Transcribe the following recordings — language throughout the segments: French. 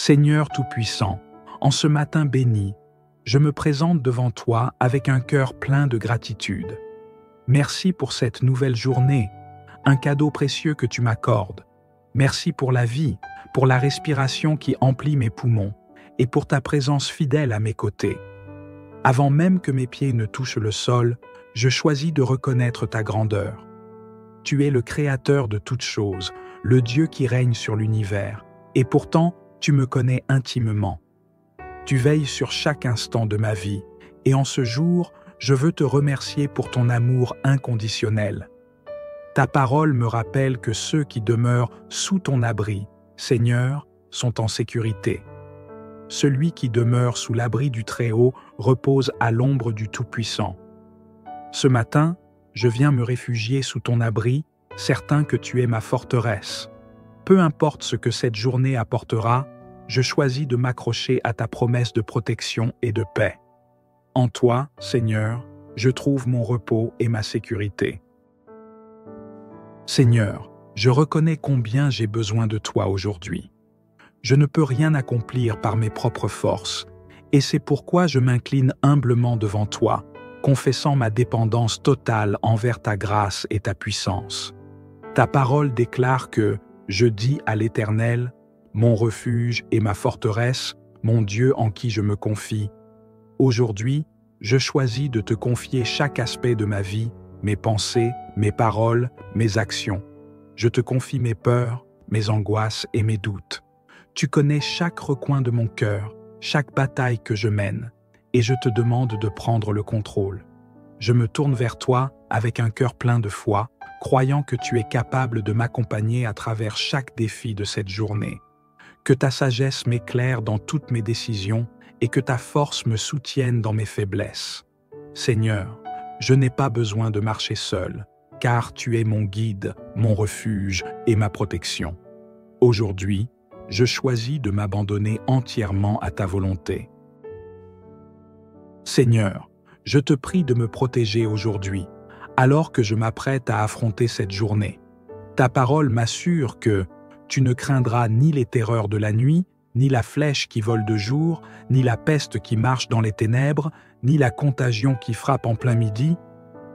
Seigneur Tout-Puissant, en ce matin béni, je me présente devant toi avec un cœur plein de gratitude. Merci pour cette nouvelle journée, un cadeau précieux que tu m'accordes. Merci pour la vie, pour la respiration qui emplit mes poumons et pour ta présence fidèle à mes côtés. Avant même que mes pieds ne touchent le sol, je choisis de reconnaître ta grandeur. Tu es le Créateur de toutes choses, le Dieu qui règne sur l'univers, et pourtant, tu me connais intimement. Tu veilles sur chaque instant de ma vie, et en ce jour, je veux te remercier pour ton amour inconditionnel. Ta parole me rappelle que ceux qui demeurent sous ton abri, Seigneur, sont en sécurité. Celui qui demeure sous l'abri du Très-Haut repose à l'ombre du Tout-Puissant. Ce matin, je viens me réfugier sous ton abri, certain que tu es ma forteresse. Peu importe ce que cette journée apportera, je choisis de m'accrocher à ta promesse de protection et de paix. En toi, Seigneur, je trouve mon repos et ma sécurité. Seigneur, je reconnais combien j'ai besoin de toi aujourd'hui. Je ne peux rien accomplir par mes propres forces, et c'est pourquoi je m'incline humblement devant toi, confessant ma dépendance totale envers ta grâce et ta puissance. Ta parole déclare que je dis à l'Éternel, mon refuge et ma forteresse, mon Dieu en qui je me confie. Aujourd'hui, je choisis de te confier chaque aspect de ma vie, mes pensées, mes paroles, mes actions. Je te confie mes peurs, mes angoisses et mes doutes. Tu connais chaque recoin de mon cœur, chaque bataille que je mène, et je te demande de prendre le contrôle. Je me tourne vers toi avec un cœur plein de foi, croyant que tu es capable de m'accompagner à travers chaque défi de cette journée. Que ta sagesse m'éclaire dans toutes mes décisions et que ta force me soutienne dans mes faiblesses. Seigneur, je n'ai pas besoin de marcher seul, car tu es mon guide, mon refuge et ma protection. Aujourd'hui, je choisis de m'abandonner entièrement à ta volonté. Seigneur, je te prie de me protéger aujourd'hui, alors que je m'apprête à affronter cette journée. Ta parole m'assure que tu ne craindras ni les terreurs de la nuit, ni la flèche qui vole de jour, ni la peste qui marche dans les ténèbres, ni la contagion qui frappe en plein midi.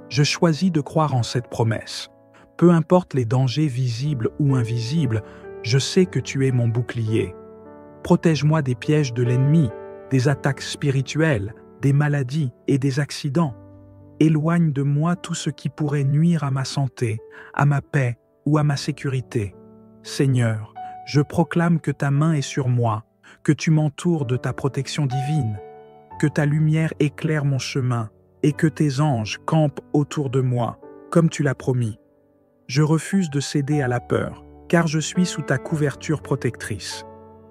Je choisis de croire en cette promesse. Peu importe les dangers visibles ou invisibles, je sais que tu es mon bouclier. Protège-moi des pièges de l'ennemi, des attaques spirituelles, des maladies et des accidents. Éloigne de moi tout ce qui pourrait nuire à ma santé, à ma paix ou à ma sécurité. Seigneur, je proclame que ta main est sur moi, que tu m'entoures de ta protection divine, que ta lumière éclaire mon chemin et que tes anges campent autour de moi, comme tu l'as promis. Je refuse de céder à la peur, car je suis sous ta couverture protectrice.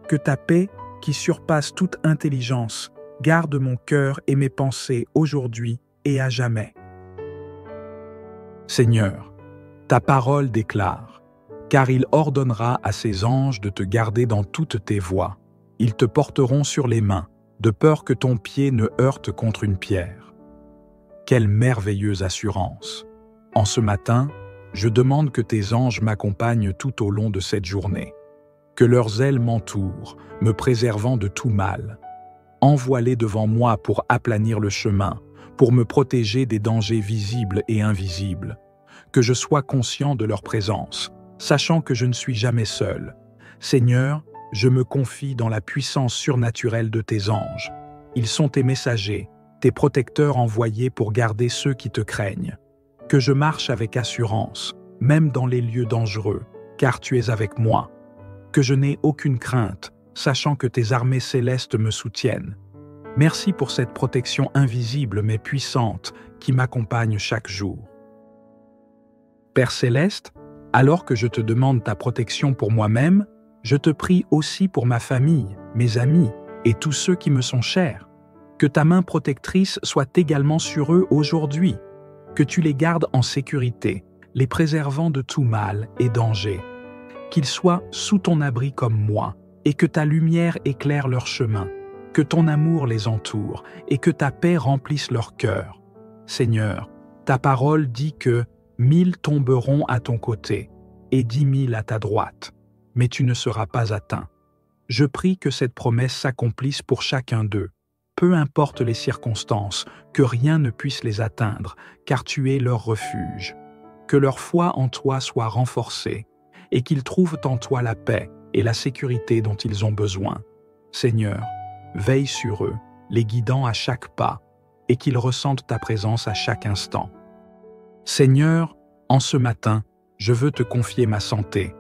Que ta paix, qui surpasse toute intelligence, garde mon cœur et mes pensées aujourd'hui et à jamais. Seigneur, ta parole déclare, car il ordonnera à ses anges de te garder dans toutes tes voies. Ils te porteront sur les mains, de peur que ton pied ne heurte contre une pierre. Quelle merveilleuse assurance! En ce matin, je demande que tes anges m'accompagnent tout au long de cette journée. Que leurs ailes m'entourent, me préservant de tout mal. Envoie-les devant moi pour aplanir le chemin, pour me protéger des dangers visibles et invisibles. Que je sois conscient de leur présence, sachant que je ne suis jamais seul. Seigneur, je me confie dans la puissance surnaturelle de tes anges. Ils sont tes messagers, tes protecteurs envoyés pour garder ceux qui te craignent. Que je marche avec assurance, même dans les lieux dangereux, car tu es avec moi. Que je n'ai aucune crainte, sachant que tes armées célestes me soutiennent. Merci pour cette protection invisible mais puissante qui m'accompagne chaque jour. Père céleste, alors que je te demande ta protection pour moi-même, je te prie aussi pour ma famille, mes amis et tous ceux qui me sont chers. Que ta main protectrice soit également sur eux aujourd'hui. Que tu les gardes en sécurité, les préservant de tout mal et danger. Qu'ils soient sous ton abri comme moi, et que ta lumière éclaire leur chemin. Que ton amour les entoure, et que ta paix remplisse leur cœur. Seigneur, ta parole dit que 1000 tomberont à ton côté, et 10 000 à ta droite, mais tu ne seras pas atteint. Je prie que cette promesse s'accomplisse pour chacun d'eux. Peu importe les circonstances, que rien ne puisse les atteindre, car tu es leur refuge. Que leur foi en toi soit renforcée, et qu'ils trouvent en toi la paix et la sécurité dont ils ont besoin. Seigneur, veille sur eux, les guidant à chaque pas, et qu'ils ressentent ta présence à chaque instant. Seigneur, en ce matin, je veux te confier ma santé.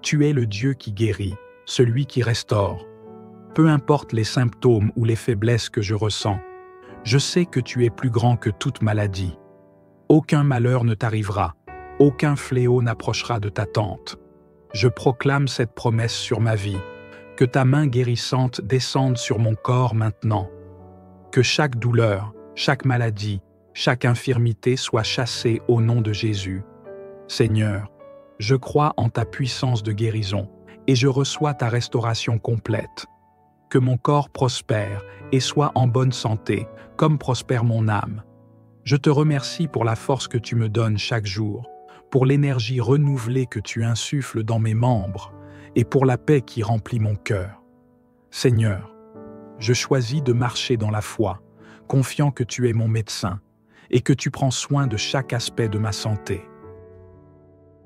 Tu es le Dieu qui guérit, celui qui restaure. Peu importe les symptômes ou les faiblesses que je ressens, je sais que tu es plus grand que toute maladie. Aucun malheur ne t'arrivera, aucun fléau n'approchera de ta tente. Je proclame cette promesse sur ma vie, que ta main guérissante descende sur mon corps maintenant. Que chaque douleur, chaque maladie, chaque infirmité soit chassée au nom de Jésus. Seigneur, je crois en ta puissance de guérison et je reçois ta restauration complète. Que mon corps prospère et soit en bonne santé, comme prospère mon âme. Je te remercie pour la force que tu me donnes chaque jour, pour l'énergie renouvelée que tu insuffles dans mes membres et pour la paix qui remplit mon cœur. Seigneur, je choisis de marcher dans la foi, confiant que tu es mon médecin et que tu prends soin de chaque aspect de ma santé.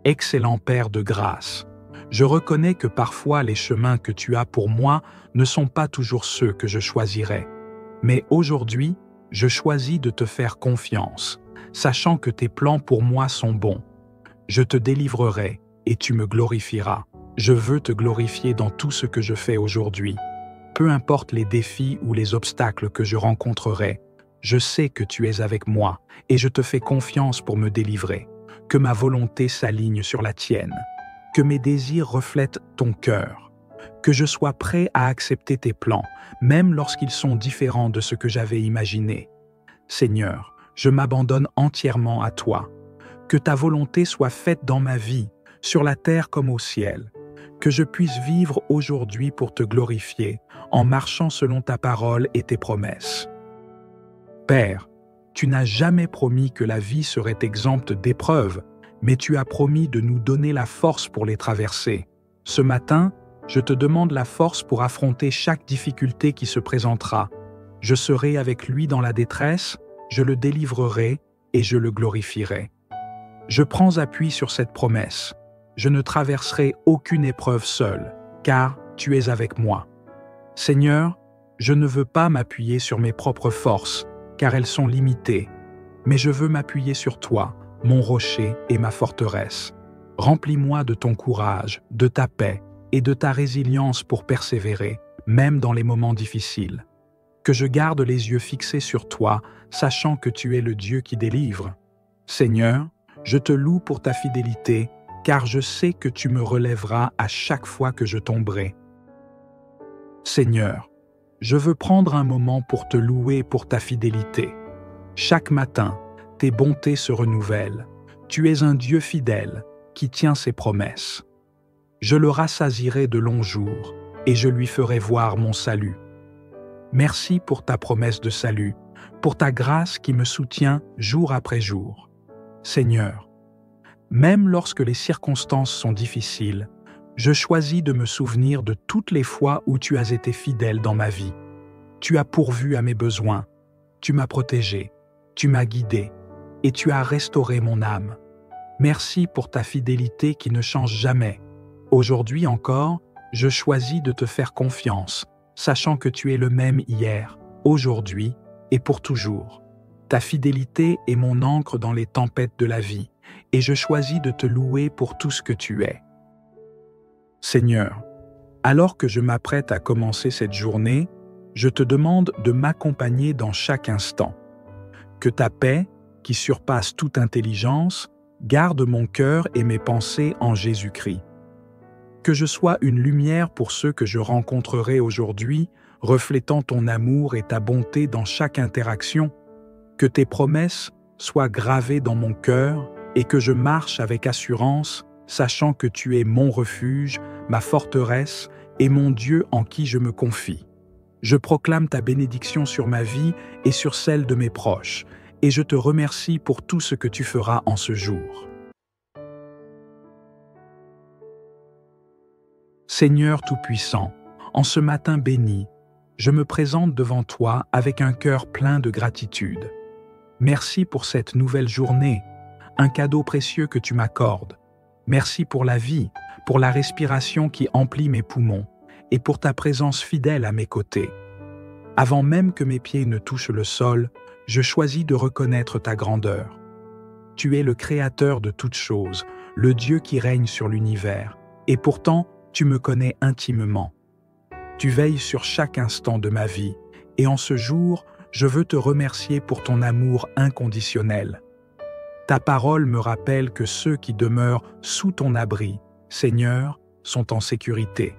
Excellent Père de grâce, je reconnais que parfois les chemins que tu as pour moi ne sont pas toujours ceux que je choisirais. Mais aujourd'hui, je choisis de te faire confiance, sachant que tes plans pour moi sont bons. Je te délivrerai et tu me glorifieras. Je veux te glorifier dans tout ce que je fais aujourd'hui. Peu importe les défis ou les obstacles que je rencontrerai, je sais que tu es avec moi et je te fais confiance pour me délivrer. Que ma volonté s'aligne sur la tienne, que mes désirs reflètent ton cœur, que je sois prêt à accepter tes plans, même lorsqu'ils sont différents de ce que j'avais imaginé. Seigneur, je m'abandonne entièrement à toi. Que ta volonté soit faite dans ma vie, sur la terre comme au ciel. Que je puisse vivre aujourd'hui pour te glorifier, en marchant selon ta parole et tes promesses. Père, tu n'as jamais promis que la vie serait exempte d'épreuves, mais tu as promis de nous donner la force pour les traverser. Ce matin, je te demande la force pour affronter chaque difficulté qui se présentera. Je serai avec lui dans la détresse, je le délivrerai et je le glorifierai. Je prends appui sur cette promesse. Je ne traverserai aucune épreuve seule, car tu es avec moi. Seigneur, je ne veux pas m'appuyer sur mes propres forces, car elles sont limitées, mais je veux m'appuyer sur toi, mon rocher et ma forteresse. Remplis-moi de ton courage, de ta paix et de ta résilience pour persévérer, même dans les moments difficiles. Que je garde les yeux fixés sur toi, sachant que tu es le Dieu qui délivre. Seigneur, je te loue pour ta fidélité, car je sais que tu me relèveras à chaque fois que je tomberai. Seigneur, je veux prendre un moment pour te louer pour ta fidélité. Chaque matin, tes bontés se renouvellent. Tu es un Dieu fidèle qui tient ses promesses. Je le rassasierai de longs jours et je lui ferai voir mon salut. Merci pour ta promesse de salut, pour ta grâce qui me soutient jour après jour. Seigneur, même lorsque les circonstances sont difficiles, je choisis de me souvenir de toutes les fois où tu as été fidèle dans ma vie. Tu as pourvu à mes besoins, tu m'as protégé, tu m'as guidé et tu as restauré mon âme. Merci pour ta fidélité qui ne change jamais. Aujourd'hui encore, je choisis de te faire confiance, sachant que tu es le même hier, aujourd'hui et pour toujours. Ta fidélité est mon ancre dans les tempêtes de la vie, et je choisis de te louer pour tout ce que tu es. Seigneur, alors que je m'apprête à commencer cette journée, je te demande de m'accompagner dans chaque instant. Que ta paix, qui surpasse toute intelligence, garde mon cœur et mes pensées en Jésus-Christ. Que je sois une lumière pour ceux que je rencontrerai aujourd'hui, reflétant ton amour et ta bonté dans chaque interaction. Que tes promesses soient gravées dans mon cœur et que je marche avec assurance, sachant que tu es mon refuge, ma forteresse et mon Dieu en qui je me confie. Je proclame ta bénédiction sur ma vie et sur celle de mes proches, et je te remercie pour tout ce que tu feras en ce jour. Seigneur Tout-Puissant, En ce matin béni, je me présente devant toi avec un cœur plein de gratitude. Merci pour cette nouvelle journée, un cadeau précieux que tu m'accordes. Merci pour la vie, pour la respiration qui emplit mes poumons et pour ta présence fidèle à mes côtés. Avant même que mes pieds ne touchent le sol, je choisis de reconnaître ta grandeur. Tu es le créateur de toutes choses, le Dieu qui règne sur l'univers, et pourtant tu me connais intimement. Tu veilles sur chaque instant de ma vie, et en ce jour, je veux te remercier pour ton amour inconditionnel. Ta parole me rappelle que ceux qui demeurent sous ton abri, Seigneur, sont en sécurité.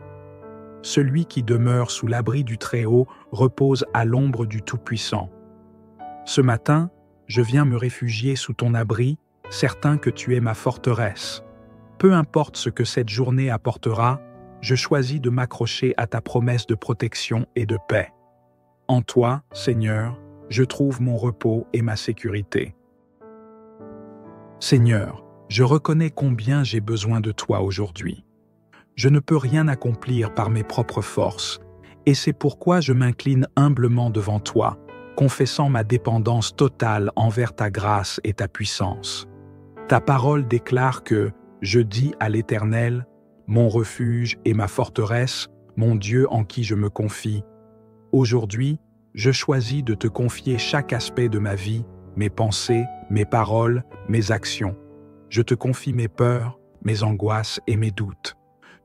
Celui qui demeure sous l'abri du Très-Haut repose à l'ombre du Tout-Puissant. Ce matin, je viens me réfugier sous ton abri, certain que tu es ma forteresse. Peu importe ce que cette journée apportera, je choisis de m'accrocher à ta promesse de protection et de paix. En toi, Seigneur, je trouve mon repos et ma sécurité. Seigneur, je reconnais combien j'ai besoin de toi aujourd'hui. Je ne peux rien accomplir par mes propres forces, et c'est pourquoi je m'incline humblement devant toi, confessant ma dépendance totale envers ta grâce et ta puissance. Ta parole déclare que je dis à l'Éternel, mon refuge et ma forteresse, mon Dieu en qui je me confie. Aujourd'hui, je choisis de te confier chaque aspect de ma vie, mes pensées, mes paroles, mes actions. Je te confie mes peurs, mes angoisses et mes doutes.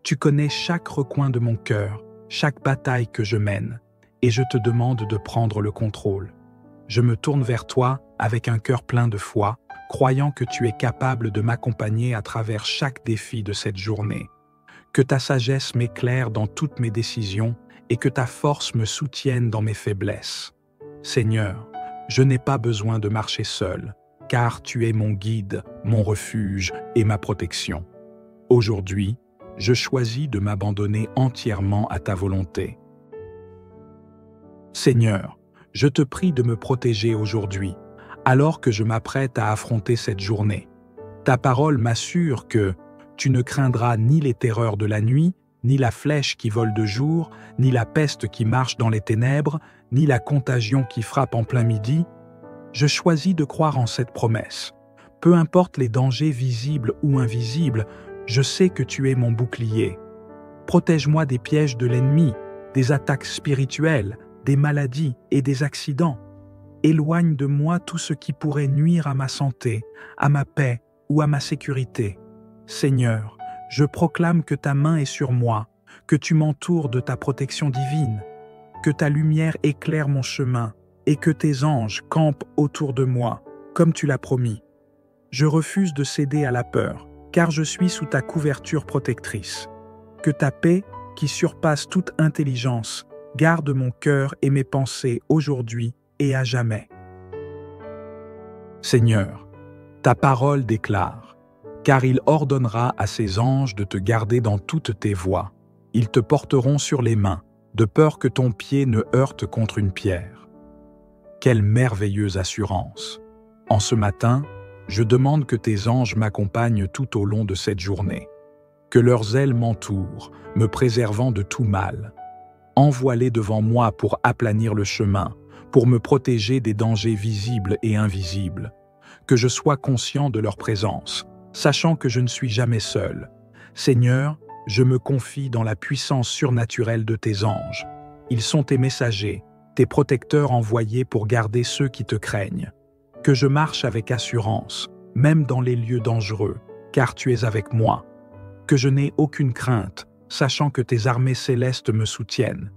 Tu connais chaque recoin de mon cœur, chaque bataille que je mène, et je te demande de prendre le contrôle. Je me tourne vers toi avec un cœur plein de foi, croyant que tu es capable de m'accompagner à travers chaque défi de cette journée. Que ta sagesse m'éclaire dans toutes mes décisions et que ta force me soutienne dans mes faiblesses. Seigneur, je n'ai pas besoin de marcher seul, car tu es mon guide, mon refuge et ma protection. Aujourd'hui, je choisis de m'abandonner entièrement à ta volonté. Seigneur, je te prie de me protéger aujourd'hui, alors que je m'apprête à affronter cette journée. Ta parole m'assure que tu ne craindras ni les terreurs de la nuit, ni la flèche qui vole de jour, ni la peste qui marche dans les ténèbres, ni la contagion qui frappe en plein midi. Je choisis de croire en cette promesse. Peu importe les dangers visibles ou invisibles, je sais que tu es mon bouclier. Protège-moi des pièges de l'ennemi, des attaques spirituelles, des maladies et des accidents. Éloigne de moi tout ce qui pourrait nuire à ma santé, à ma paix ou à ma sécurité. Seigneur, je proclame que ta main est sur moi, que tu m'entoures de ta protection divine, que ta lumière éclaire mon chemin et que tes anges campent autour de moi, comme tu l'as promis. Je refuse de céder à la peur, car je suis sous ta couverture protectrice. Que ta paix, qui surpasse toute intelligence, garde mon cœur et mes pensées aujourd'hui et à jamais. Seigneur, ta parole déclare, car il ordonnera à ses anges de te garder dans toutes tes voies. Ils te porteront sur les mains, de peur que ton pied ne heurte contre une pierre. Quelle merveilleuse assurance! En ce matin, je demande que tes anges m'accompagnent tout au long de cette journée. Que leurs ailes m'entourent, me préservant de tout mal. Envoie-les devant moi pour aplanir le chemin, pour me protéger des dangers visibles et invisibles. Que je sois conscient de leur présence, sachant que je ne suis jamais seul. Seigneur, je me confie dans la puissance surnaturelle de tes anges. Ils sont tes messagers, tes protecteurs envoyés pour garder ceux qui te craignent. Que je marche avec assurance, même dans les lieux dangereux, car tu es avec moi. Que je n'ai aucune crainte, sachant que tes armées célestes me soutiennent.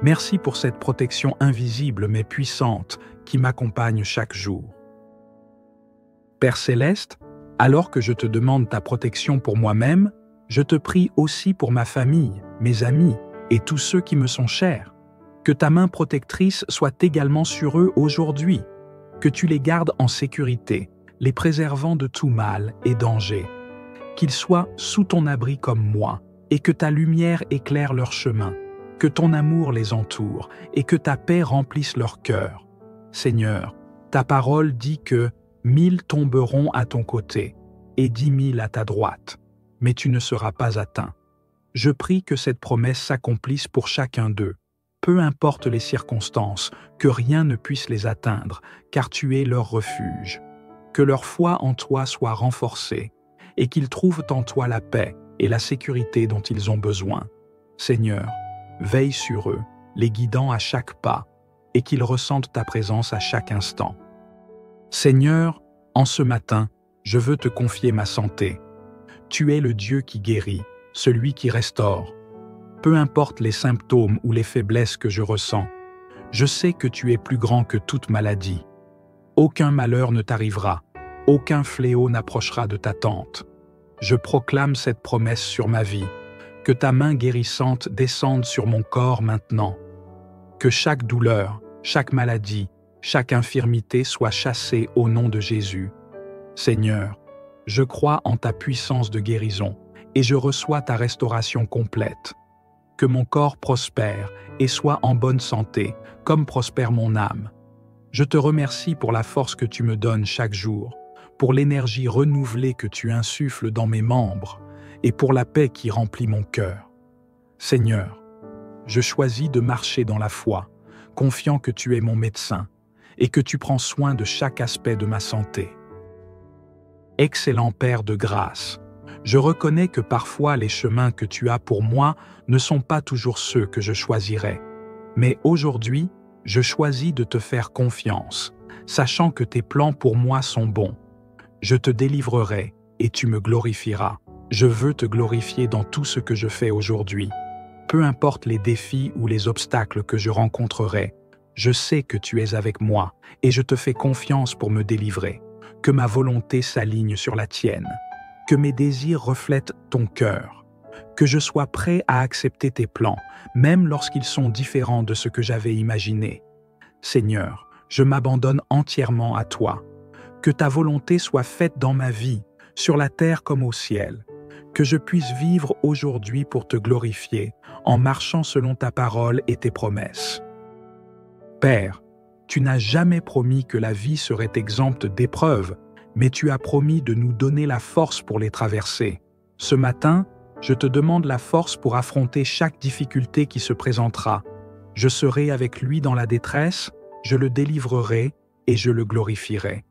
Merci pour cette protection invisible mais puissante qui m'accompagne chaque jour. Père céleste, alors que je te demande ta protection pour moi-même, je te prie aussi pour ma famille, mes amis et tous ceux qui me sont chers. Que ta main protectrice soit également sur eux aujourd'hui. Que tu les gardes en sécurité, les préservant de tout mal et danger. Qu'ils soient sous ton abri comme moi, et que ta lumière éclaire leur chemin, que ton amour les entoure, et que ta paix remplisse leur cœur. Seigneur, ta parole dit que 1000 tomberont à ton côté, et 10 000 à ta droite, mais tu ne seras pas atteint. Je prie que cette promesse s'accomplisse pour chacun d'eux. Peu importe les circonstances, que rien ne puisse les atteindre, car tu es leur refuge. Que leur foi en toi soit renforcée, et qu'ils trouvent en toi la paix et la sécurité dont ils ont besoin. Seigneur, veille sur eux, les guidant à chaque pas, et qu'ils ressentent ta présence à chaque instant. Seigneur, en ce matin, je veux te confier ma santé. Tu es le Dieu qui guérit, celui qui restaure. Peu importe les symptômes ou les faiblesses que je ressens, je sais que tu es plus grand que toute maladie. Aucun malheur ne t'arrivera, aucun fléau n'approchera de ta tente. Je proclame cette promesse sur ma vie, que ta main guérissante descende sur mon corps maintenant. Que chaque douleur, chaque maladie, chaque infirmité soit chassée au nom de Jésus. Seigneur, je crois en ta puissance de guérison et je reçois ta restauration complète. Que mon corps prospère et soit en bonne santé, comme prospère mon âme. Je te remercie pour la force que tu me donnes chaque jour, pour l'énergie renouvelée que tu insuffles dans mes membres et pour la paix qui remplit mon cœur. Seigneur, je choisis de marcher dans la foi, confiant que tu es mon médecin et que tu prends soin de chaque aspect de ma santé. Excellent Père de grâce, je reconnais que parfois les chemins que tu as pour moi ne sont pas toujours ceux que je choisirais. Mais aujourd'hui, je choisis de te faire confiance, sachant que tes plans pour moi sont bons. Je te délivrerai et tu me glorifieras. Je veux te glorifier dans tout ce que je fais aujourd'hui. Peu importe les défis ou les obstacles que je rencontrerai, je sais que tu es avec moi et je te fais confiance pour me délivrer. Que ma volonté s'aligne sur la tienne. Que mes désirs reflètent ton cœur. Que je sois prêt à accepter tes plans, même lorsqu'ils sont différents de ce que j'avais imaginé. Seigneur, je m'abandonne entièrement à toi. Que ta volonté soit faite dans ma vie, sur la terre comme au ciel. Que je puisse vivre aujourd'hui pour te glorifier, en marchant selon ta parole et tes promesses. Père, tu n'as jamais promis que la vie serait exempte d'épreuves, mais tu as promis de nous donner la force pour les traverser. Ce matin, je te demande la force pour affronter chaque difficulté qui se présentera. Je serai avec lui dans la détresse, je le délivrerai et je le glorifierai.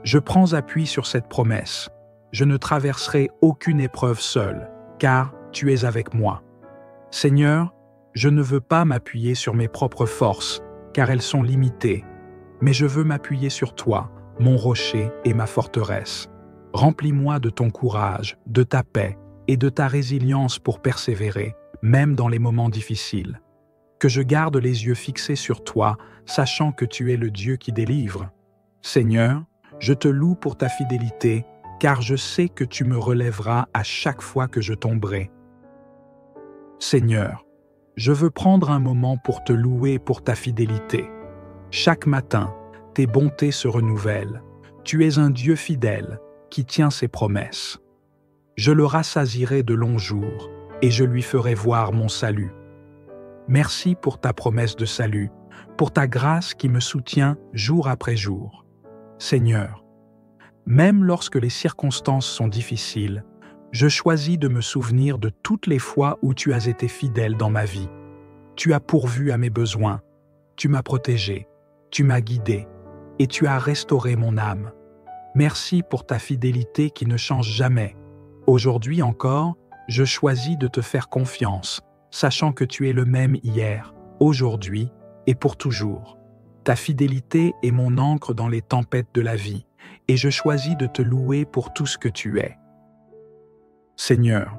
Je prends appui sur cette promesse. Je ne traverserai aucune épreuve seule, car tu es avec moi. Seigneur, je ne veux pas m'appuyer sur mes propres forces, car elles sont limitées, mais je veux m'appuyer sur toi, mon rocher et ma forteresse. Remplis-moi de ton courage, de ta paix et de ta résilience pour persévérer, même dans les moments difficiles. Que je garde les yeux fixés sur toi, sachant que tu es le Dieu qui délivre. Seigneur, je te loue pour ta fidélité, car je sais que tu me relèveras à chaque fois que je tomberai. Seigneur, je veux prendre un moment pour te louer pour ta fidélité. Chaque matin, tes bontés se renouvellent. Tu es un Dieu fidèle qui tient ses promesses. Je le rassasierai de longs jours et je lui ferai voir mon salut. Merci pour ta promesse de salut, pour ta grâce qui me soutient jour après jour. Seigneur, même lorsque les circonstances sont difficiles, je choisis de me souvenir de toutes les fois où tu as été fidèle dans ma vie. Tu as pourvu à mes besoins, tu m'as protégé, tu m'as guidé et tu as restauré mon âme. Merci pour ta fidélité qui ne change jamais. Aujourd'hui encore, je choisis de te faire confiance, sachant que tu es le même hier, aujourd'hui et pour toujours. Ta fidélité est mon ancre dans les tempêtes de la vie, et je choisis de te louer pour tout ce que tu es. Seigneur,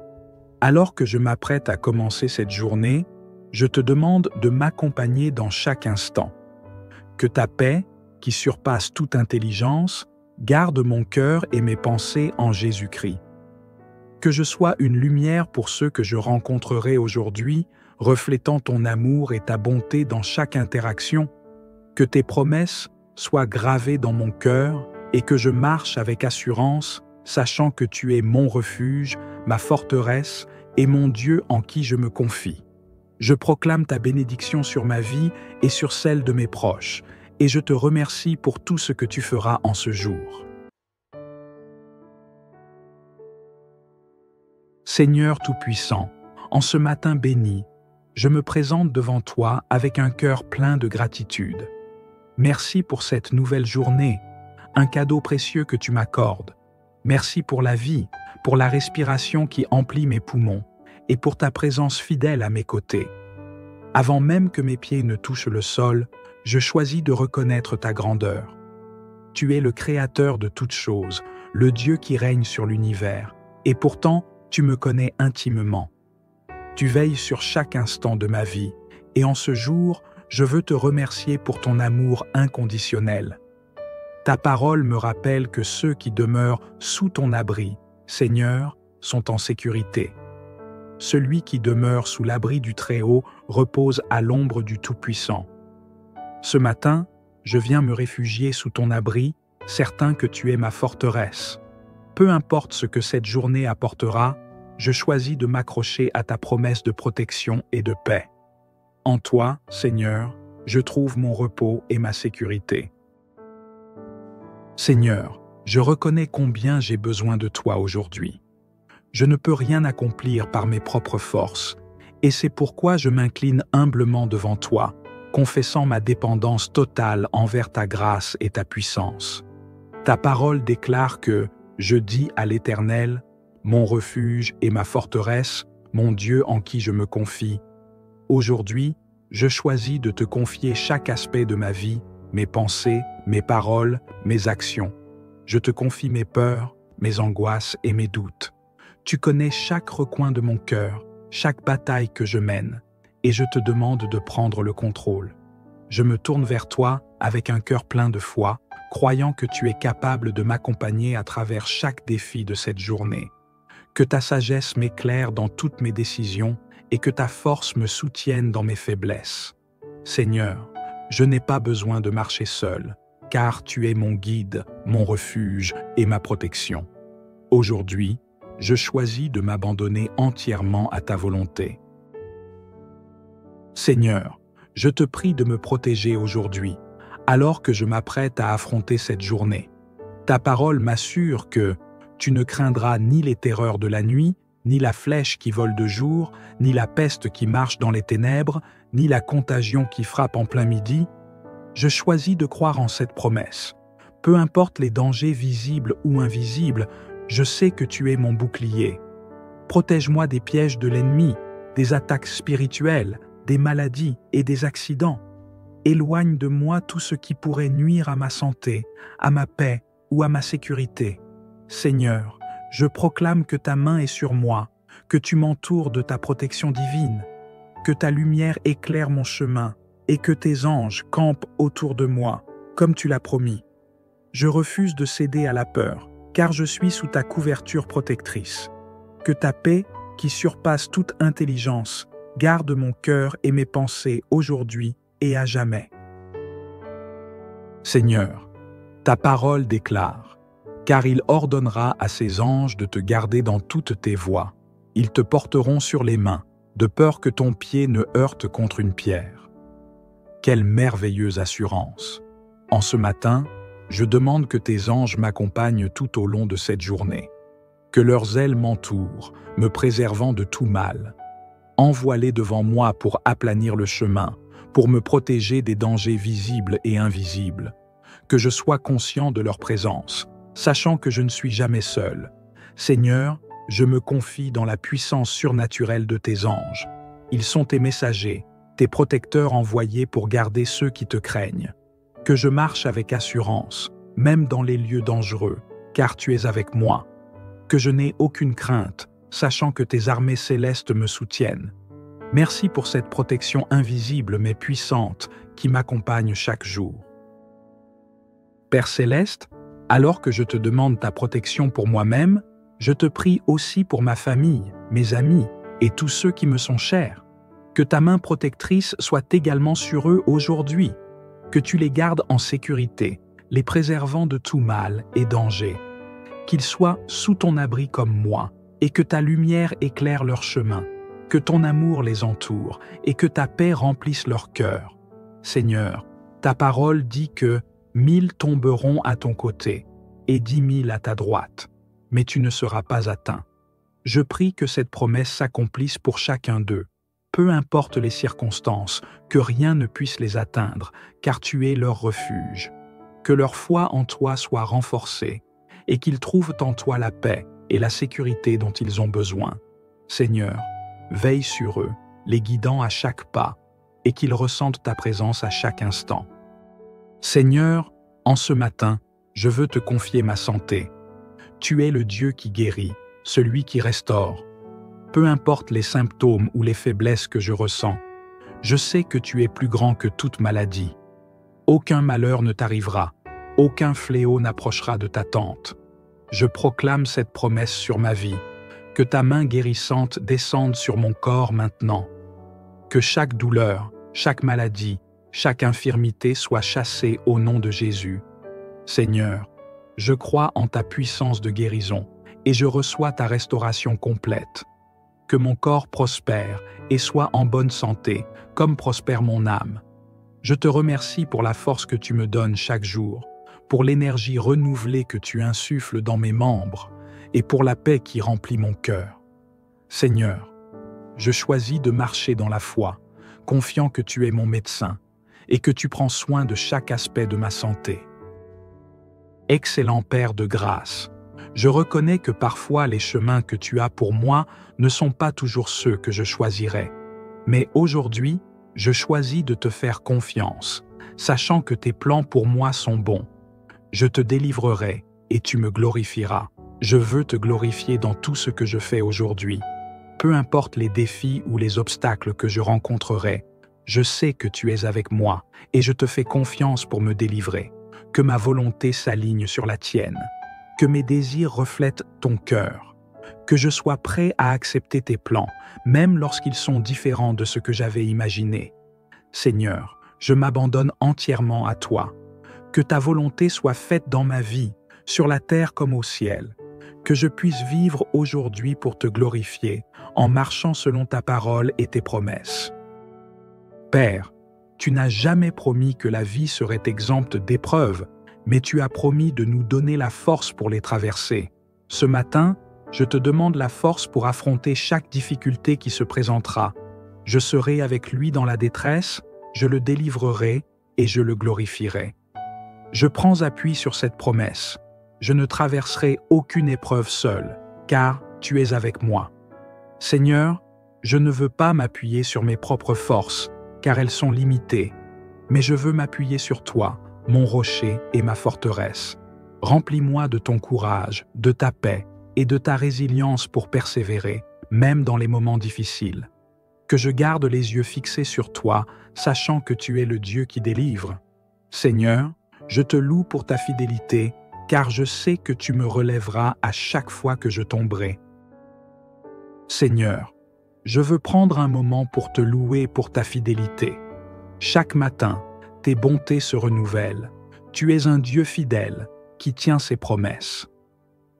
alors que je m'apprête à commencer cette journée, je te demande de m'accompagner dans chaque instant. Que ta paix, qui surpasse toute intelligence, garde mon cœur et mes pensées en Jésus-Christ. Que je sois une lumière pour ceux que je rencontrerai aujourd'hui, reflétant ton amour et ta bonté dans chaque interaction. Que tes promesses soient gravées dans mon cœur et que je marche avec assurance, sachant que tu es mon refuge, ma forteresse et mon Dieu en qui je me confie. Je proclame ta bénédiction sur ma vie et sur celle de mes proches, et je te remercie pour tout ce que tu feras en ce jour. Seigneur Tout-Puissant, En ce matin béni, je me présente devant toi avec un cœur plein de gratitude. Merci pour cette nouvelle journée, un cadeau précieux que tu m'accordes. Merci pour la vie, pour la respiration qui emplit mes poumons et pour ta présence fidèle à mes côtés. Avant même que mes pieds ne touchent le sol, je choisis de reconnaître ta grandeur. Tu es le créateur de toutes choses, le Dieu qui règne sur l'univers, et pourtant tu me connais intimement. Tu veilles sur chaque instant de ma vie, et en ce jour, je veux te remercier pour ton amour inconditionnel. Ta parole me rappelle que ceux qui demeurent sous ton abri, Seigneur, sont en sécurité. Celui qui demeure sous l'abri du Très-Haut repose à l'ombre du Tout-Puissant. Ce matin, je viens me réfugier sous ton abri, certain que tu es ma forteresse. Peu importe ce que cette journée apportera, je choisis de m'accrocher à ta promesse de protection et de paix. En toi, Seigneur, je trouve mon repos et ma sécurité. Seigneur, je reconnais combien j'ai besoin de toi aujourd'hui. Je ne peux rien accomplir par mes propres forces, et c'est pourquoi je m'incline humblement devant toi, confessant ma dépendance totale envers ta grâce et ta puissance. Ta parole déclare que je dis à l'Éternel, mon refuge et ma forteresse, mon Dieu en qui je me confie. Aujourd'hui, je choisis de te confier chaque aspect de ma vie, mes pensées, mes paroles, mes actions. Je te confie mes peurs, mes angoisses et mes doutes. Tu connais chaque recoin de mon cœur, chaque bataille que je mène, et je te demande de prendre le contrôle. Je me tourne vers toi avec un cœur plein de foi, croyant que tu es capable de m'accompagner à travers chaque défi de cette journée. Que ta sagesse m'éclaire dans toutes mes décisions et que ta force me soutienne dans mes faiblesses. Seigneur, je n'ai pas besoin de marcher seul, car tu es mon guide, mon refuge et ma protection. Aujourd'hui, je choisis de m'abandonner entièrement à ta volonté. Seigneur, je te prie de me protéger aujourd'hui, alors que je m'apprête à affronter cette journée. Ta parole m'assure que tu ne craindras ni les terreurs de la nuit, ni la flèche qui vole de jour, ni la peste qui marche dans les ténèbres, ni la contagion qui frappe en plein midi. Je choisis de croire en cette promesse. Peu importe les dangers visibles ou invisibles, je sais que tu es mon bouclier. Protège-moi des pièges de l'ennemi, des attaques spirituelles, des maladies et des accidents. Éloigne de moi tout ce qui pourrait nuire à ma santé, à ma paix ou à ma sécurité. Seigneur, je proclame que ta main est sur moi, que tu m'entoures de ta protection divine, que ta lumière éclaire mon chemin et que tes anges campent autour de moi, comme tu l'as promis. Je refuse de céder à la peur, car je suis sous ta couverture protectrice. Que ta paix, qui surpasse toute intelligence, garde mon cœur et mes pensées aujourd'hui et à jamais. Seigneur, ta parole déclare: car il ordonnera à ses anges de te garder dans toutes tes voies. Ils te porteront sur les mains, de peur que ton pied ne heurte contre une pierre. Quelle merveilleuse assurance! En ce matin, je demande que tes anges m'accompagnent tout au long de cette journée. Que leurs ailes m'entourent, me préservant de tout mal. Envoie-les devant moi pour aplanir le chemin, pour me protéger des dangers visibles et invisibles. Que je sois conscient de leur présence, sachant que je ne suis jamais seul. Seigneur, je me confie dans la puissance surnaturelle de tes anges. Ils sont tes messagers, tes protecteurs envoyés pour garder ceux qui te craignent. Que je marche avec assurance, même dans les lieux dangereux, car tu es avec moi. Que je n'ai aucune crainte, sachant que tes armées célestes me soutiennent. Merci pour cette protection invisible mais puissante qui m'accompagne chaque jour. Père céleste, alors que je te demande ta protection pour moi-même, je te prie aussi pour ma famille, mes amis et tous ceux qui me sont chers. Que ta main protectrice soit également sur eux aujourd'hui. Que tu les gardes en sécurité, les préservant de tout mal et danger. Qu'ils soient sous ton abri comme moi, et que ta lumière éclaire leur chemin. Que ton amour les entoure, et que ta paix remplisse leur cœur. Seigneur, ta parole dit que 1000 tomberont à ton côté, et 10 000 à ta droite, mais tu ne seras pas atteint. Je prie que cette promesse s'accomplisse pour chacun d'eux. Peu importe les circonstances, que rien ne puisse les atteindre, car tu es leur refuge. Que leur foi en toi soit renforcée, et qu'ils trouvent en toi la paix et la sécurité dont ils ont besoin. Seigneur, veille sur eux, les guidant à chaque pas, et qu'ils ressentent ta présence à chaque instant. Seigneur, en ce matin, je veux te confier ma santé. Tu es le Dieu qui guérit, celui qui restaure. Peu importe les symptômes ou les faiblesses que je ressens, je sais que tu es plus grand que toute maladie. Aucun malheur ne t'arrivera, aucun fléau n'approchera de ta tente. Je proclame cette promesse sur ma vie, que ta main guérissante descende sur mon corps maintenant. Que chaque douleur, chaque maladie, chaque infirmité soit chassée au nom de Jésus. Seigneur, je crois en ta puissance de guérison et je reçois ta restauration complète. Que mon corps prospère et soit en bonne santé, comme prospère mon âme. Je te remercie pour la force que tu me donnes chaque jour, pour l'énergie renouvelée que tu insuffles dans mes membres et pour la paix qui remplit mon cœur. Seigneur, je choisis de marcher dans la foi, confiant que tu es mon médecin et que tu prends soin de chaque aspect de ma santé. Excellent Père de grâce, je reconnais que parfois les chemins que tu as pour moi ne sont pas toujours ceux que je choisirais. Mais aujourd'hui, je choisis de te faire confiance, sachant que tes plans pour moi sont bons. Je te délivrerai et tu me glorifieras. Je veux te glorifier dans tout ce que je fais aujourd'hui. Peu importe les défis ou les obstacles que je rencontrerai, je sais que tu es avec moi et je te fais confiance pour me délivrer. Que ma volonté s'aligne sur la tienne. Que mes désirs reflètent ton cœur. Que je sois prêt à accepter tes plans, même lorsqu'ils sont différents de ce que j'avais imaginé. Seigneur, je m'abandonne entièrement à toi. Que ta volonté soit faite dans ma vie, sur la terre comme au ciel. Que je puisse vivre aujourd'hui pour te glorifier, en marchant selon ta parole et tes promesses. Père, tu n'as jamais promis que la vie serait exempte d'épreuves, mais tu as promis de nous donner la force pour les traverser. Ce matin, je te demande la force pour affronter chaque difficulté qui se présentera. Je serai avec lui dans la détresse, je le délivrerai et je le glorifierai. Je prends appui sur cette promesse. Je ne traverserai aucune épreuve seule, car tu es avec moi. Seigneur, je ne veux pas m'appuyer sur mes propres forces, car elles sont limitées, mais je veux m'appuyer sur toi, mon rocher et ma forteresse. Remplis-moi de ton courage, de ta paix et de ta résilience pour persévérer, même dans les moments difficiles. Que je garde les yeux fixés sur toi, sachant que tu es le Dieu qui délivre. Seigneur, je te loue pour ta fidélité, car je sais que tu me relèveras à chaque fois que je tomberai. Seigneur, je veux prendre un moment pour te louer pour ta fidélité. Chaque matin, tes bontés se renouvellent. Tu es un Dieu fidèle qui tient ses promesses.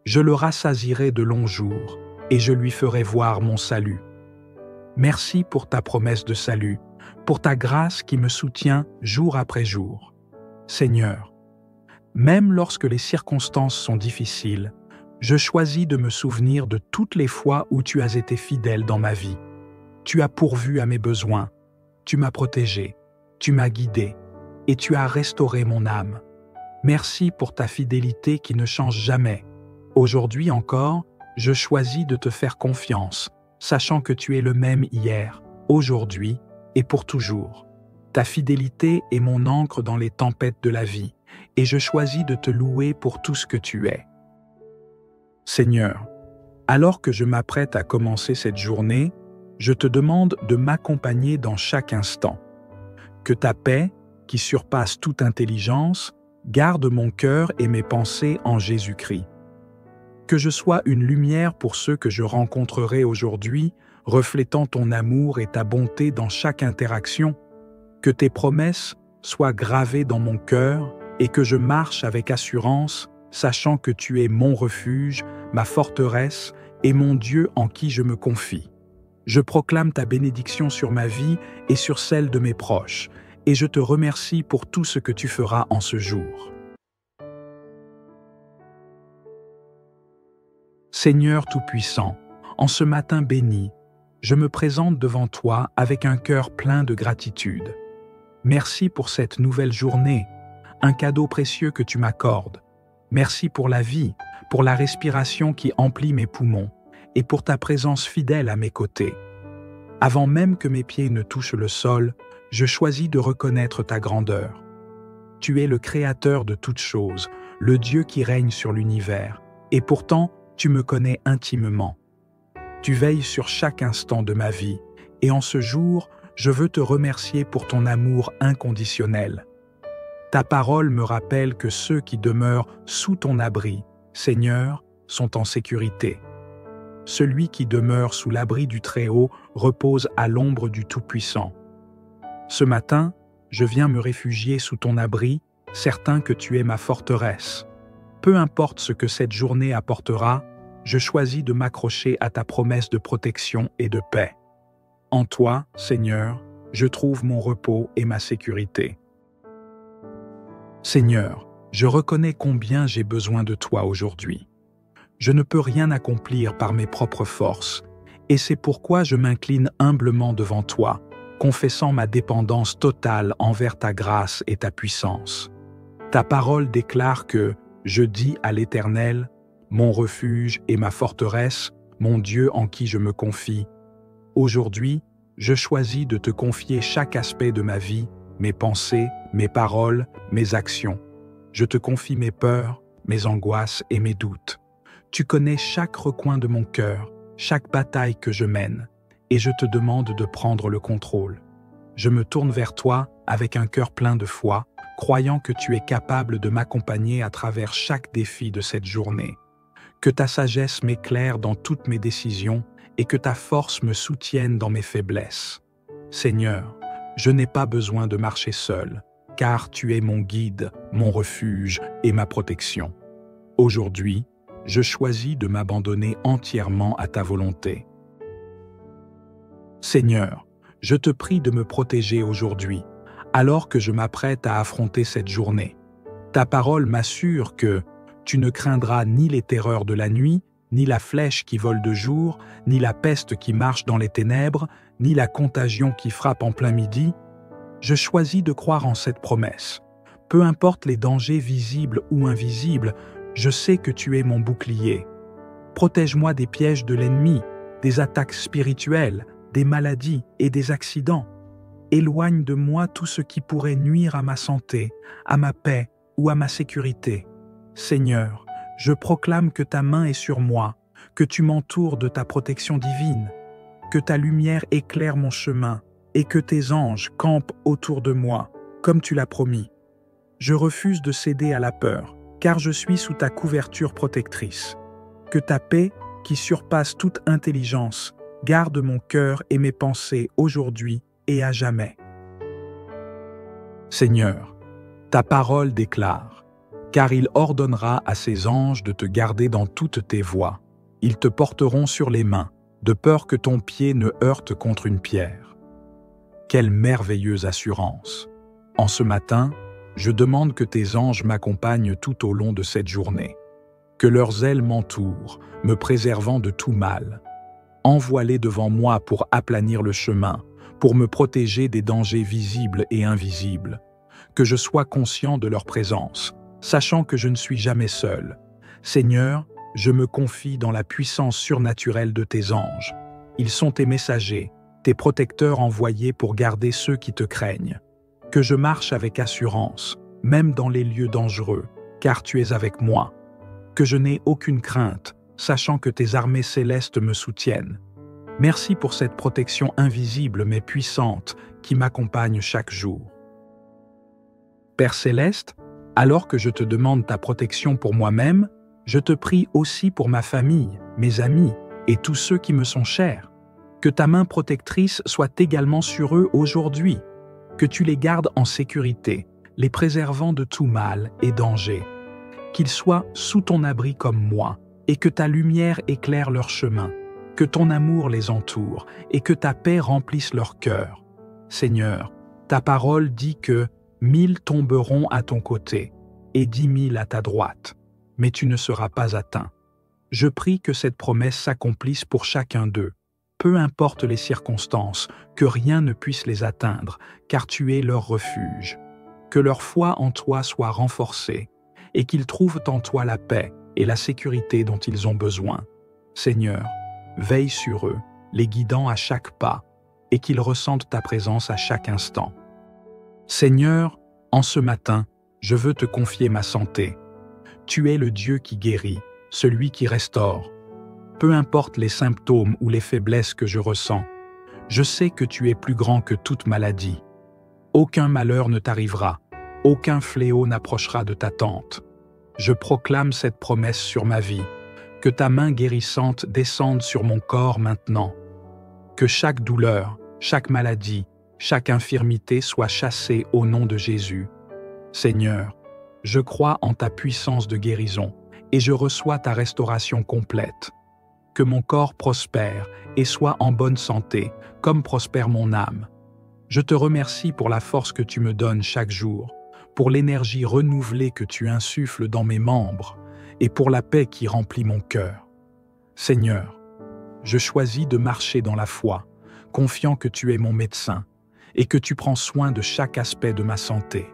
Je le rassasierai de longs jours et je lui ferai voir mon salut. Merci pour ta promesse de salut, pour ta grâce qui me soutient jour après jour. Seigneur, même lorsque les circonstances sont difficiles, je choisis de me souvenir de toutes les fois où tu as été fidèle dans ma vie. Tu as pourvu à mes besoins, tu m'as protégé, tu m'as guidé et tu as restauré mon âme. Merci pour ta fidélité qui ne change jamais. Aujourd'hui encore, je choisis de te faire confiance, sachant que tu es le même hier, aujourd'hui et pour toujours. Ta fidélité est mon ancre dans les tempêtes de la vie, et je choisis de te louer pour tout ce que tu es. Seigneur, alors que je m'apprête à commencer cette journée, je te demande de m'accompagner dans chaque instant. Que ta paix, qui surpasse toute intelligence, garde mon cœur et mes pensées en Jésus-Christ. Que je sois une lumière pour ceux que je rencontrerai aujourd'hui, reflétant ton amour et ta bonté dans chaque interaction. Que tes promesses soient gravées dans mon cœur et que je marche avec assurance, sachant que tu es mon refuge, ma forteresse et mon Dieu en qui je me confie. Je proclame ta bénédiction sur ma vie et sur celle de mes proches, et je te remercie pour tout ce que tu feras en ce jour. Seigneur Tout-Puissant, En ce matin béni, je me présente devant toi avec un cœur plein de gratitude. Merci pour cette nouvelle journée, un cadeau précieux que tu m'accordes. Merci pour la vie, pour la respiration qui emplit mes poumons et pour ta présence fidèle à mes côtés. Avant même que mes pieds ne touchent le sol, je choisis de reconnaître ta grandeur. Tu es le créateur de toutes choses, le Dieu qui règne sur l'univers, et pourtant, tu me connais intimement. Tu veilles sur chaque instant de ma vie, et en ce jour, je veux te remercier pour ton amour inconditionnel. Ta parole me rappelle que ceux qui demeurent sous ton abri, Seigneur, sont en sécurité. Celui qui demeure sous l'abri du Très-Haut repose à l'ombre du Tout-Puissant. Ce matin, je viens me réfugier sous ton abri, certain que tu es ma forteresse. Peu importe ce que cette journée apportera, je choisis de m'accrocher à ta promesse de protection et de paix. En toi, Seigneur, je trouve mon repos et ma sécurité. Seigneur, je reconnais combien j'ai besoin de toi aujourd'hui. Je ne peux rien accomplir par mes propres forces, et c'est pourquoi je m'incline humblement devant toi, confessant ma dépendance totale envers ta grâce et ta puissance. Ta parole déclare que je dis à l'Éternel, mon refuge et ma forteresse, mon Dieu en qui je me confie. Aujourd'hui, je choisis de te confier chaque aspect de ma vie, mes pensées, mes paroles, mes actions. Je te confie mes peurs, mes angoisses et mes doutes. Tu connais chaque recoin de mon cœur, chaque bataille que je mène, et je te demande de prendre le contrôle. Je me tourne vers toi avec un cœur plein de foi, croyant que tu es capable de m'accompagner à travers chaque défi de cette journée. Que ta sagesse m'éclaire dans toutes mes décisions et que ta force me soutienne dans mes faiblesses. Seigneur, je n'ai pas besoin de marcher seul, car tu es mon guide, mon refuge et ma protection. Aujourd'hui, je choisis de m'abandonner entièrement à ta volonté. Seigneur, je te prie de me protéger aujourd'hui, alors que je m'apprête à affronter cette journée. Ta parole m'assure que tu ne craindras ni les terreurs de la nuit, ni la flèche qui vole de jour, ni la peste qui marche dans les ténèbres, ni la contagion qui frappe en plein midi. Je choisis de croire en cette promesse. Peu importe les dangers visibles ou invisibles, je sais que tu es mon bouclier. Protège-moi des pièges de l'ennemi, des attaques spirituelles, des maladies et des accidents. Éloigne de moi tout ce qui pourrait nuire à ma santé, à ma paix ou à ma sécurité. Seigneur, je proclame que ta main est sur moi, que tu m'entoures de ta protection divine, que ta lumière éclaire mon chemin et que tes anges campent autour de moi, comme tu l'as promis. Je refuse de céder à la peur, car je suis sous ta couverture protectrice. Que ta paix, qui surpasse toute intelligence, garde mon cœur et mes pensées aujourd'hui et à jamais. Seigneur, ta parole déclare, car il ordonnera à ses anges de te garder dans toutes tes voies. Ils te porteront sur les mains, de peur que ton pied ne heurte contre une pierre. Quelle merveilleuse assurance! En ce matin, je demande que tes anges m'accompagnent tout au long de cette journée. Que leurs ailes m'entourent, me préservant de tout mal. Envoie-les devant moi pour aplanir le chemin, pour me protéger des dangers visibles et invisibles. Que je sois conscient de leur présence, sachant que je ne suis jamais seul. Seigneur, je me confie dans la puissance surnaturelle de tes anges. Ils sont tes messagers, tes protecteurs envoyés pour garder ceux qui te craignent. Que je marche avec assurance, même dans les lieux dangereux, car tu es avec moi. Que je n'ai aucune crainte, sachant que tes armées célestes me soutiennent. Merci pour cette protection invisible mais puissante qui m'accompagne chaque jour. Père céleste, alors que je te demande ta protection pour moi-même, je te prie aussi pour ma famille, mes amis et tous ceux qui me sont chers. Que ta main protectrice soit également sur eux aujourd'hui. Que tu les gardes en sécurité, les préservant de tout mal et danger. Qu'ils soient sous ton abri comme moi, et que ta lumière éclaire leur chemin. Que ton amour les entoure, et que ta paix remplisse leur cœur. Seigneur, ta parole dit que 1000 tomberont à ton côté, et 10 000 à ta droite, mais tu ne seras pas atteint. Je prie que cette promesse s'accomplisse pour chacun d'eux. Peu importe les circonstances, que rien ne puisse les atteindre, car tu es leur refuge. Que leur foi en toi soit renforcée, et qu'ils trouvent en toi la paix et la sécurité dont ils ont besoin. Seigneur, veille sur eux, les guidant à chaque pas, et qu'ils ressentent ta présence à chaque instant. Seigneur, en ce matin, je veux te confier ma santé. Tu es le Dieu qui guérit, celui qui restaure. Peu importe les symptômes ou les faiblesses que je ressens, je sais que tu es plus grand que toute maladie. Aucun malheur ne t'arrivera, aucun fléau n'approchera de ta tente. Je proclame cette promesse sur ma vie, que ta main guérissante descende sur mon corps maintenant. Que chaque douleur, chaque maladie, chaque infirmité soit chassée au nom de Jésus. Seigneur, je crois en ta puissance de guérison et je reçois ta restauration complète. Que mon corps prospère et soit en bonne santé, comme prospère mon âme. Je te remercie pour la force que tu me donnes chaque jour, pour l'énergie renouvelée que tu insuffles dans mes membres et pour la paix qui remplit mon cœur. Seigneur, je choisis de marcher dans la foi, confiant que tu es mon médecin et que tu prends soin de chaque aspect de ma santé.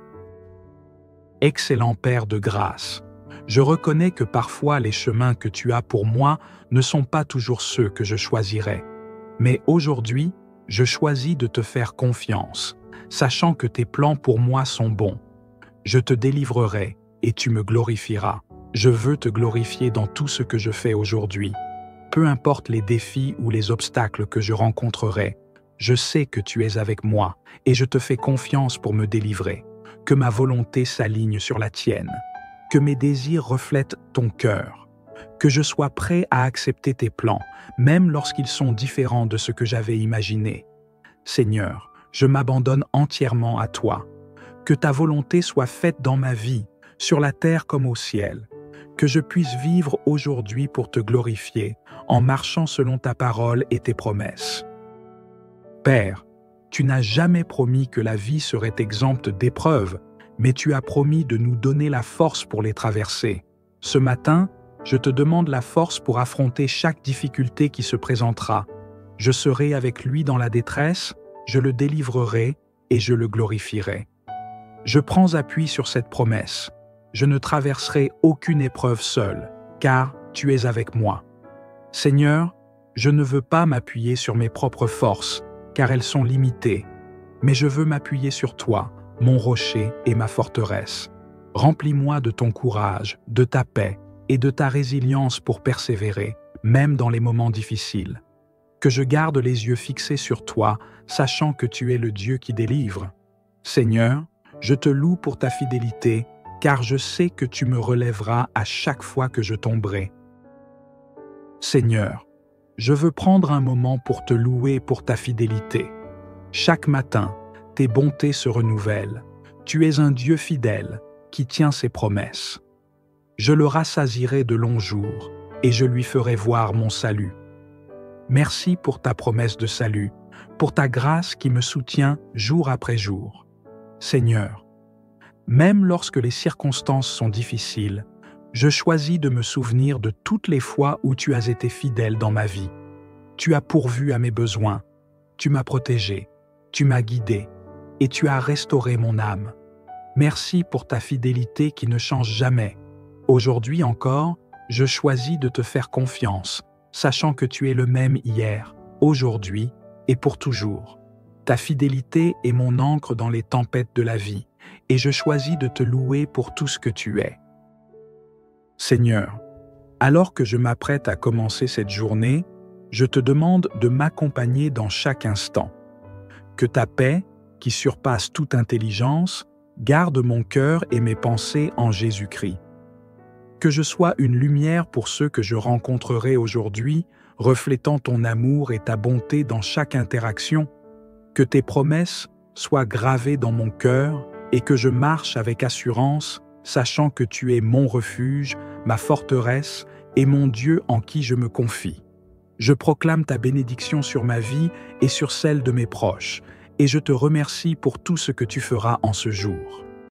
Excellent Père de grâce, je reconnais que parfois les chemins que tu as pour moi ne sont pas toujours ceux que je choisirais. Mais aujourd'hui, je choisis de te faire confiance, sachant que tes plans pour moi sont bons. Je te délivrerai et tu me glorifieras. Je veux te glorifier dans tout ce que je fais aujourd'hui. Peu importe les défis ou les obstacles que je rencontrerai, je sais que tu es avec moi et je te fais confiance pour me délivrer. Que ma volonté s'aligne sur la tienne, que mes désirs reflètent ton cœur, que je sois prêt à accepter tes plans, même lorsqu'ils sont différents de ce que j'avais imaginé. Seigneur, je m'abandonne entièrement à toi. Que ta volonté soit faite dans ma vie, sur la terre comme au ciel. Que je puisse vivre aujourd'hui pour te glorifier, en marchant selon ta parole et tes promesses. Père, tu n'as jamais promis que la vie serait exempte d'épreuves, mais tu as promis de nous donner la force pour les traverser. Ce matin, je te demande la force pour affronter chaque difficulté qui se présentera. Je serai avec lui dans la détresse, je le délivrerai et je le glorifierai. Je prends appui sur cette promesse. Je ne traverserai aucune épreuve seule, car tu es avec moi. Seigneur, je ne veux pas m'appuyer sur mes propres forces, car elles sont limitées, mais je veux m'appuyer sur toi, mon rocher et ma forteresse. Remplis-moi de ton courage, de ta paix et de ta résilience pour persévérer, même dans les moments difficiles. Que je garde les yeux fixés sur toi, sachant que tu es le Dieu qui délivre. Seigneur, je te loue pour ta fidélité, car je sais que tu me relèveras à chaque fois que je tomberai. Seigneur, je veux prendre un moment pour te louer pour ta fidélité. Chaque matin, tes bontés se renouvellent. Tu es un Dieu fidèle qui tient ses promesses. Je le rassasierai de longs jours et je lui ferai voir mon salut. Merci pour ta promesse de salut, pour ta grâce qui me soutient jour après jour. Seigneur, même lorsque les circonstances sont difficiles, je choisis de me souvenir de toutes les fois où tu as été fidèle dans ma vie. Tu as pourvu à mes besoins, tu m'as protégé, tu m'as guidé et tu as restauré mon âme. Merci pour ta fidélité qui ne change jamais. Aujourd'hui encore, je choisis de te faire confiance, sachant que tu es le même hier, aujourd'hui et pour toujours. Ta fidélité est mon ancre dans les tempêtes de la vie, et je choisis de te louer pour tout ce que tu es. Seigneur, alors que je m'apprête à commencer cette journée, je te demande de m'accompagner dans chaque instant. Que ta paix, qui surpasse toute intelligence, garde mon cœur et mes pensées en Jésus-Christ. Que je sois une lumière pour ceux que je rencontrerai aujourd'hui, reflétant ton amour et ta bonté dans chaque interaction. Que tes promesses soient gravées dans mon cœur et que je marche avec assurance, sachant que tu es mon refuge, ma forteresse et mon Dieu en qui je me confie. Je proclame ta bénédiction sur ma vie et sur celle de mes proches, et je te remercie pour tout ce que tu feras en ce jour.